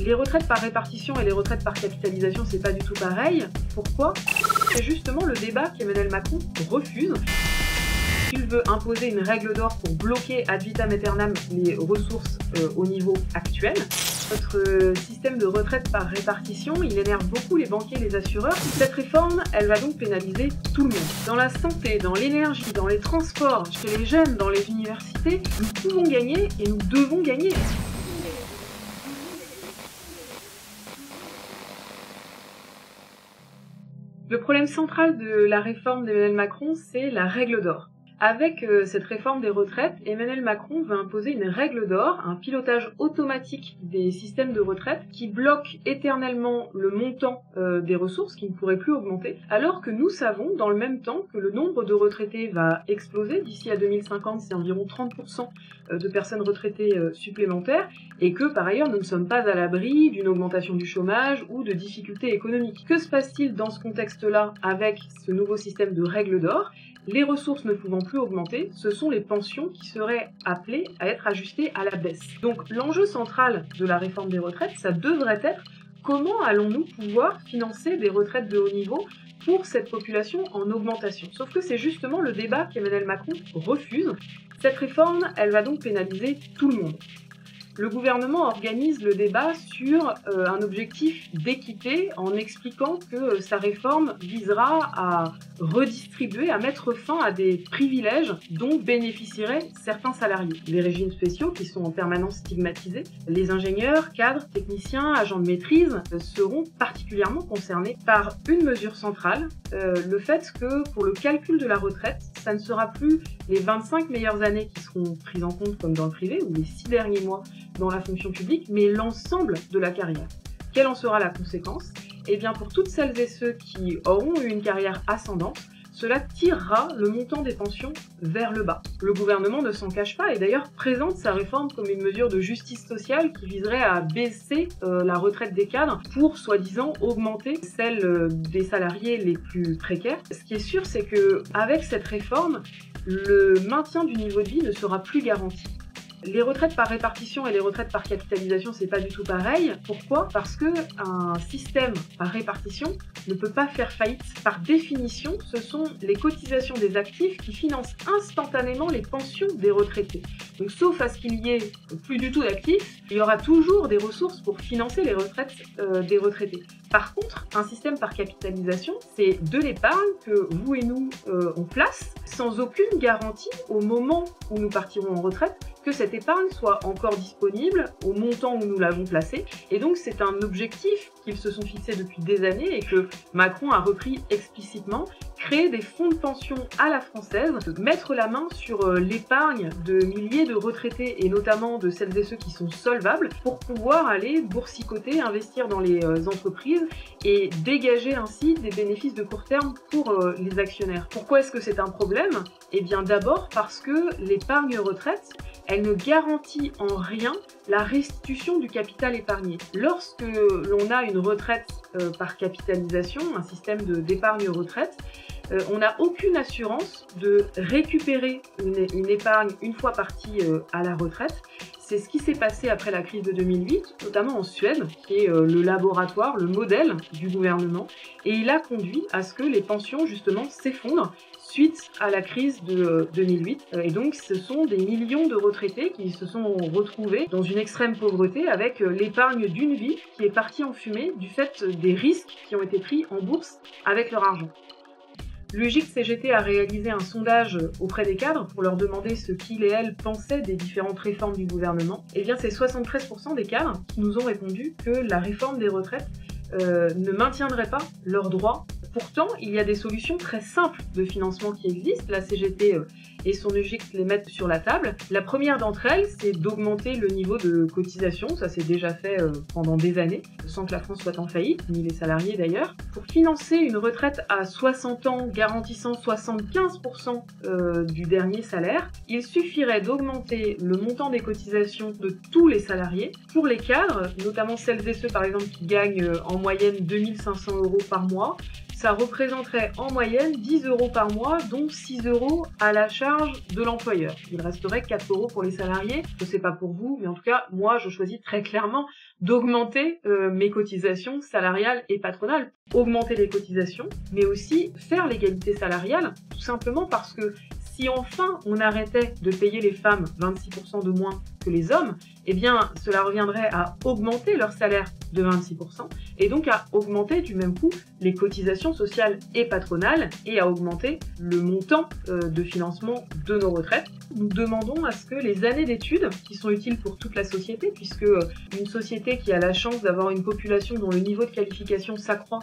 Les retraites par répartition et les retraites par capitalisation, c'est pas du tout pareil. Pourquoi? C'est justement le débat qu'Emmanuel Macron refuse. Il veut imposer une règle d'or pour bloquer ad vitam aeternam les ressources au niveau actuel. Notre système de retraite par répartition, il énerve beaucoup les banquiers et les assureurs. Cette réforme, elle va donc pénaliser tout le monde. Dans la santé, dans l'énergie, dans les transports, chez les jeunes, dans les universités, nous pouvons gagner et nous devons gagner. Le problème central de la réforme d'Emmanuel Macron, c'est la règle d'or. Avec cette réforme des retraites, Emmanuel Macron veut imposer une règle d'or, un pilotage automatique des systèmes de retraite qui bloque éternellement le montant des ressources qui ne pourraient plus augmenter, alors que nous savons dans le même temps que le nombre de retraités va exploser. D'ici à 2050, c'est environ 30% de personnes retraitées supplémentaires, et que par ailleurs nous ne sommes pas à l'abri d'une augmentation du chômage ou de difficultés économiques. Que se passe-t-il dans ce contexte-là avec ce nouveau système de règle d'or? Les ressources ne pouvant plus augmenter, ce sont les pensions qui seraient appelées à être ajustées à la baisse. Donc l'enjeu central de la réforme des retraites, ça devrait être comment allons-nous pouvoir financer des retraites de haut niveau pour cette population en augmentation. Sauf que c'est justement le débat qu'Emmanuel Macron refuse. Cette réforme, elle va donc pénaliser tout le monde. Le gouvernement organise le débat sur un objectif d'équité en expliquant que sa réforme visera à redistribuer, à mettre fin à des privilèges dont bénéficieraient certains salariés. Les régimes spéciaux qui sont en permanence stigmatisés, les ingénieurs, cadres, techniciens, agents de maîtrise seront particulièrement concernés par une mesure centrale, le fait que pour le calcul de la retraite, ça ne sera plus les 25 meilleures années qui seront prises en compte comme dans le privé ou les 6 derniers mois dans la fonction publique, mais l'ensemble de la carrière. Quelle en sera la conséquence? Eh bien, pour toutes celles et ceux qui auront eu une carrière ascendante, cela tirera le montant des pensions vers le bas. Le gouvernement ne s'en cache pas et d'ailleurs présente sa réforme comme une mesure de justice sociale qui viserait à baisser la retraite des cadres pour, soi-disant, augmenter celle des salariés les plus précaires. Ce qui est sûr, c'est que avec cette réforme, le maintien du niveau de vie ne sera plus garanti. Les retraites par répartition et les retraites par capitalisation, c'est pas du tout pareil. Pourquoi? Parce que un système par répartition ne peut pas faire faillite. Par définition, ce sont les cotisations des actifs qui financent instantanément les pensions des retraités. Donc, sauf à ce qu'il y ait plus du tout d'actifs, il y aura toujours des ressources pour financer les retraites des retraités. Par contre, un système par capitalisation, c'est de l'épargne que vous et nous, on place sans aucune garantie au moment où nous partirons en retraite que cette épargne soit encore disponible au montant où nous l'avons placée. Et donc, c'est un objectif qu'ils se sont fixés depuis des années et que Macron a repris explicitement, créer des fonds de pension à la française, mettre la main sur l'épargne de milliers de retraités et notamment de celles et ceux qui sont solvables pour pouvoir aller boursicoter, investir dans les entreprises et dégager ainsi des bénéfices de court terme pour les actionnaires. Pourquoi est-ce que c'est un problème? Eh bien d'abord parce que l'épargne retraite, elle ne garantit en rien la restitution du capital épargné. Lorsque l'on a une retraite par capitalisation, un système d'épargne retraite, on n'a aucune assurance de récupérer une épargne une fois partie à la retraite. C'est ce qui s'est passé après la crise de 2008, notamment en Suède, qui est le laboratoire, le modèle du gouvernement, et il a conduit à ce que les pensions justement s'effondrent suite à la crise de 2008. Et donc ce sont des millions de retraités qui se sont retrouvés dans une extrême pauvreté avec l'épargne d'une vie qui est partie en fumée du fait des risques qui ont été pris en bourse avec leur argent. L'UGIC-CGT a réalisé un sondage auprès des cadres pour leur demander ce qu'ils et elles pensaient des différentes réformes du gouvernement. Et bien c'est 73% des cadres qui nous ont répondu que la réforme des retraites ne maintiendrait pas leurs droits. Pourtant, il y a des solutions très simples de financement qui existent. La CGT et son UGIC les mettent sur la table. La première d'entre elles, c'est d'augmenter le niveau de cotisation. Ça s'est déjà fait pendant des années, sans que la France soit en faillite, ni les salariés d'ailleurs. Pour financer une retraite à 60 ans garantissant 75% du dernier salaire, il suffirait d'augmenter le montant des cotisations de tous les salariés. Pour les cadres, notamment celles et ceux par exemple qui gagnent en moyenne 2 500 € par mois, ça représenterait en moyenne 10 € par mois, dont 6 € à la charge de l'employeur. Il resterait 4 € pour les salariés. Je sais pas pour vous, mais en tout cas, moi, je choisis très clairement d'augmenter mes cotisations salariales et patronales. Augmenter les cotisations, mais aussi faire l'égalité salariale, tout simplement parce que si enfin on arrêtait de payer les femmes 26% de moins que les hommes, eh bien cela reviendrait à augmenter leur salaire de 26% et donc à augmenter du même coup les cotisations sociales et patronales et à augmenter le montant de financement de nos retraites. Nous demandons à ce que les années d'études, qui sont utiles pour toute la société, puisque une société qui a la chance d'avoir une population dont le niveau de qualification s'accroît,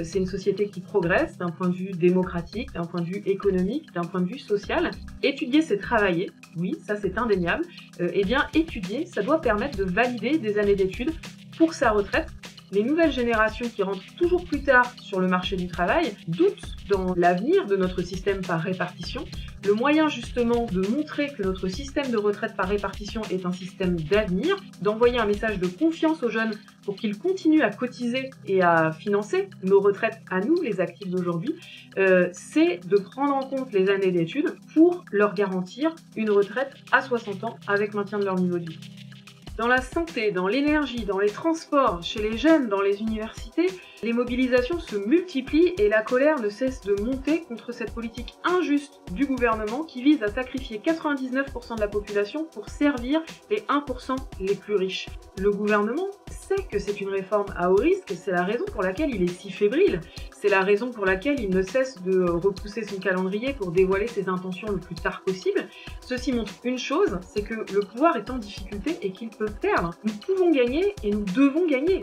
c'est une société qui progresse d'un point de vue démocratique, d'un point de vue économique, d'un point de vue social. Étudier, c'est travailler, oui, ça c'est indéniable. Eh bien, étudier, ça doit permettre de valider des années d'études pour sa retraite. Les nouvelles générations qui rentrent toujours plus tard sur le marché du travail doutent dans l'avenir de notre système par répartition. Le moyen justement de montrer que notre système de retraite par répartition est un système d'avenir, d'envoyer un message de confiance aux jeunes pour qu'ils continuent à cotiser et à financer nos retraites à nous, les actifs d'aujourd'hui, c'est de prendre en compte les années d'études pour leur garantir une retraite à 60 ans avec maintien de leur niveau de vie. Dans la santé, dans l'énergie, dans les transports, chez les jeunes, dans les universités, les mobilisations se multiplient et la colère ne cesse de monter contre cette politique injuste du gouvernement qui vise à sacrifier 99% de la population pour servir les 1% les plus riches. Le gouvernement sait que c'est une réforme à haut risque, c'est la raison pour laquelle il est si fébrile, c'est la raison pour laquelle il ne cesse de repousser son calendrier pour dévoiler ses intentions le plus tard possible. Ceci montre une chose, c'est que le pouvoir est en difficulté et qu'il peut perdre. Nous pouvons gagner et nous devons gagner.